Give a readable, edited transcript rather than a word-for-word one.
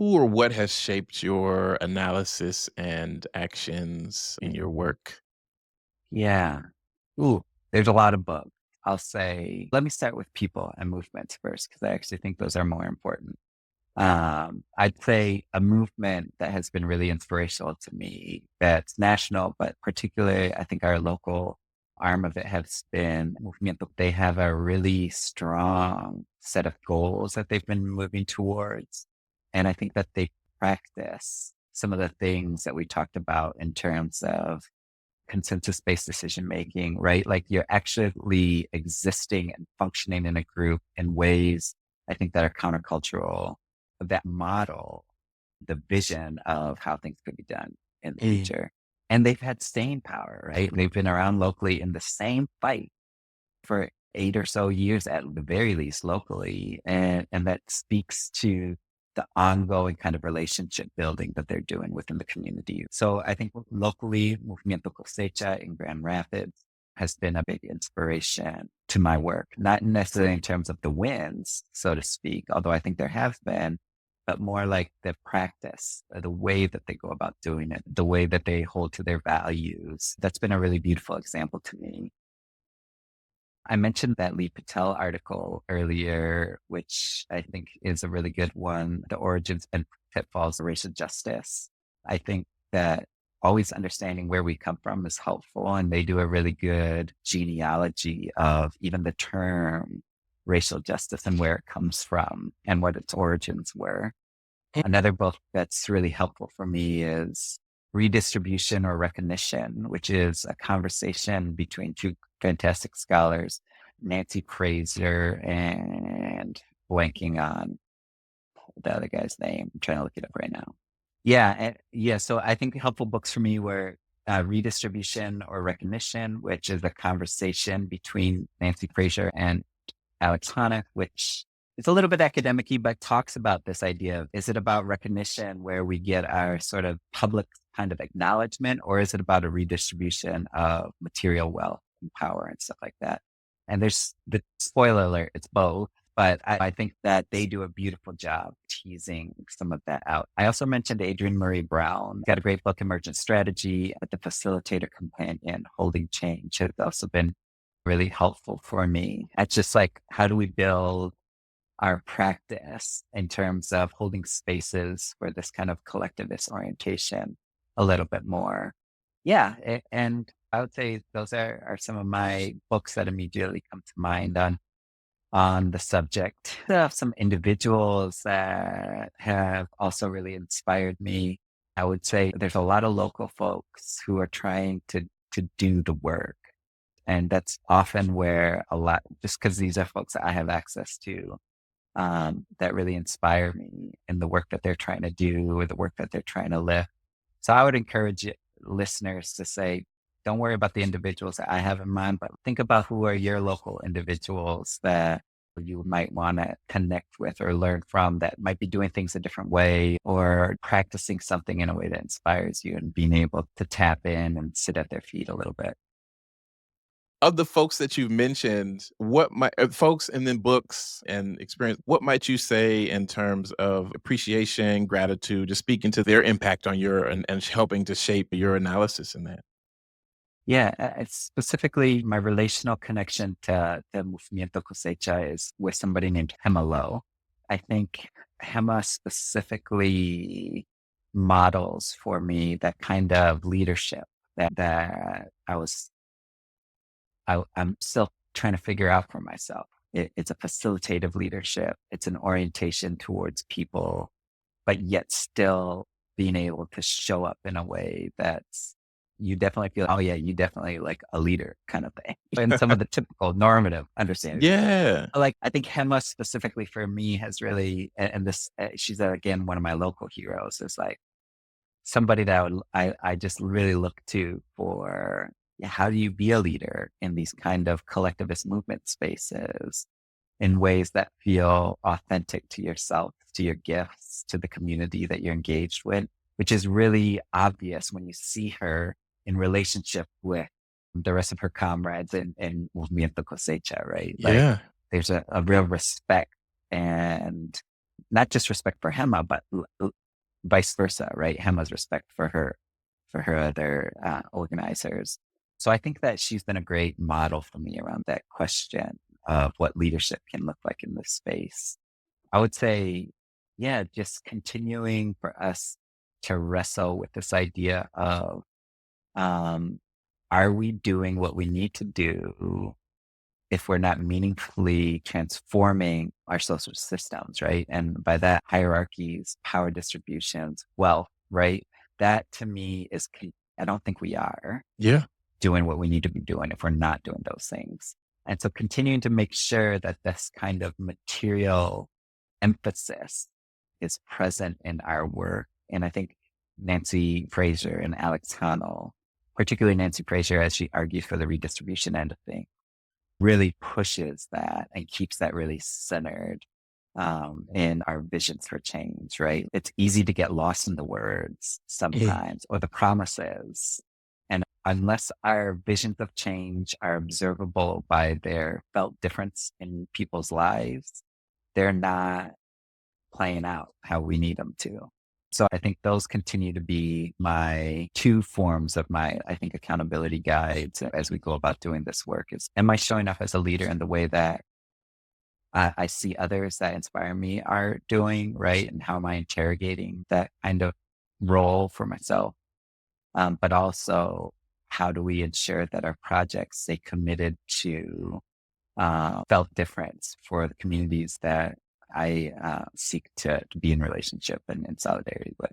Who or what has shaped your analysis and actions in your work? Yeah. Ooh, there's a lot of books. I'll say, let me start with people and movements first, because I actually think those are more important. I'd say a movement that has been really inspirational to me that's national, but particularly I think our local arm of it has been Movimiento. They have a really strong set of goals that they've been moving towards. And I think that they practice some of the things that we talked about in terms of consensus-based decision making, right? Like you're actually existing and functioning in a group in ways I think that are countercultural that model the vision of how things could be done in the Mm. future. And they've had staying power, right? They've been around locally in the same fight for 8 or so years at the very least locally. And that speaks to the ongoing kind of relationship building that they're doing within the community. So I think locally, Movimiento Cosecha in Grand Rapids has been a big inspiration to my work, not necessarily in terms of the wins, so to speak, although I think there have been, but more like the practice, the way that they go about doing it, the way that they hold to their values. That's been a really beautiful example to me. I mentioned that Lee Patel article earlier, which I think is a really good one, The Origins and Pitfalls of Racial Justice. I think that always understanding where we come from is helpful, and they do a really good genealogy of even the term racial justice and where it comes from and what its origins were. Another book that's really helpful for me is Redistribution or Recognition, which is a conversation between two fantastic scholars, Nancy Fraser and blanking on the other guy's name. I'm trying to look it up right now. Yeah. So I think helpful books for me were Redistribution or Recognition, which is a conversation between Nancy Fraser and Alex Honneth, which is a little bit academic-y, but talks about this idea of, is it about recognition where we get our sort of public kind of acknowledgement, or is it about a redistribution of material wealth and power and stuff like that? And there's the spoiler alert, it's both, but I think that they do a beautiful job teasing some of that out. I also mentioned Adrienne Marie Brown, got a great book, Emergent Strategy, but the Facilitator Companion, Holding Change, has also been really helpful for me. It's just like, how do we build our practice in terms of holding spaces for this kind of collectivist orientation a little bit more? Yeah. And I would say those are some of my books that immediately come to mind on the subject. There are some individuals that have also really inspired me. I would say there's a lot of local folks who are trying to do the work. And that's often where a lot, just because these are folks that I have access to, that really inspire me in the work that they're trying to do or the work that they're trying to lift. So I would encourage listeners to say, don't worry about the individuals that I have in mind, but think about who are your local individuals that you might want to connect with or learn from that might be doing things a different way or practicing something in a way that inspires you and being able to tap in and sit at their feet a little bit. Of the folks that you've mentioned, what might folks and then books and experience, what might you say in terms of appreciation, gratitude, just speaking to their impact on your and helping to shape your analysis in that? Yeah, it's specifically my relational connection to Movimiento Cosecha is with somebody named Gema Lowe. I think Gema specifically models for me that kind of leadership that I'm still trying to figure out for myself. It's a facilitative leadership. It's an orientation towards people, but yet still being able to show up in a way that's you definitely feel, oh yeah, you definitely like a leader kind of thing. And some of the typical normative understandings of leadership. Yeah. Like I think Hema specifically for me has really, and this, she's again, one of my local heroes is like somebody that I just really look to for yeah, how do you be a leader in these kind of collectivist movement spaces in ways that feel authentic to yourself, to your gifts, to the community that you're engaged with, which is really obvious when you see her in relationship with the rest of her comrades in Movimiento Cosecha, right? Like Yeah. there's a real respect and not just respect for Gema, but vice versa, right? Gema's respect for her other organizers. So I think that she's been a great model for me around that question of what leadership can look like in this space. I would say, yeah, just continuing for us to wrestle with this idea of, um, are we doing what we need to do if we're not meaningfully transforming our social systems, right? And by that, hierarchies, power distributions, wealth, right? That to me is, I don't think we are Yeah. doing what we need to be doing if we're not doing those things. And so continuing to make sure that this kind of material emphasis is present in our work. And I think Nancy Fraser and Alex Honnold, particularly Nancy Fraser, as she argues for the redistribution end of things, really pushes that and keeps that really centered in our visions for change, right? It's easy to get lost in the words sometimes or the promises. And unless our visions of change are observable by their felt difference in people's lives, they're not playing out how we need them to. So I think those continue to be my two forms of my, I think, accountability guides as we go about doing this work is, am I showing up as a leader in the way that I see others that inspire me are doing, right? And how am I interrogating that kind of role for myself? But also, how do we ensure that our projects stay committed to felt difference for the communities that I seek to be in relationship and in solidarity with?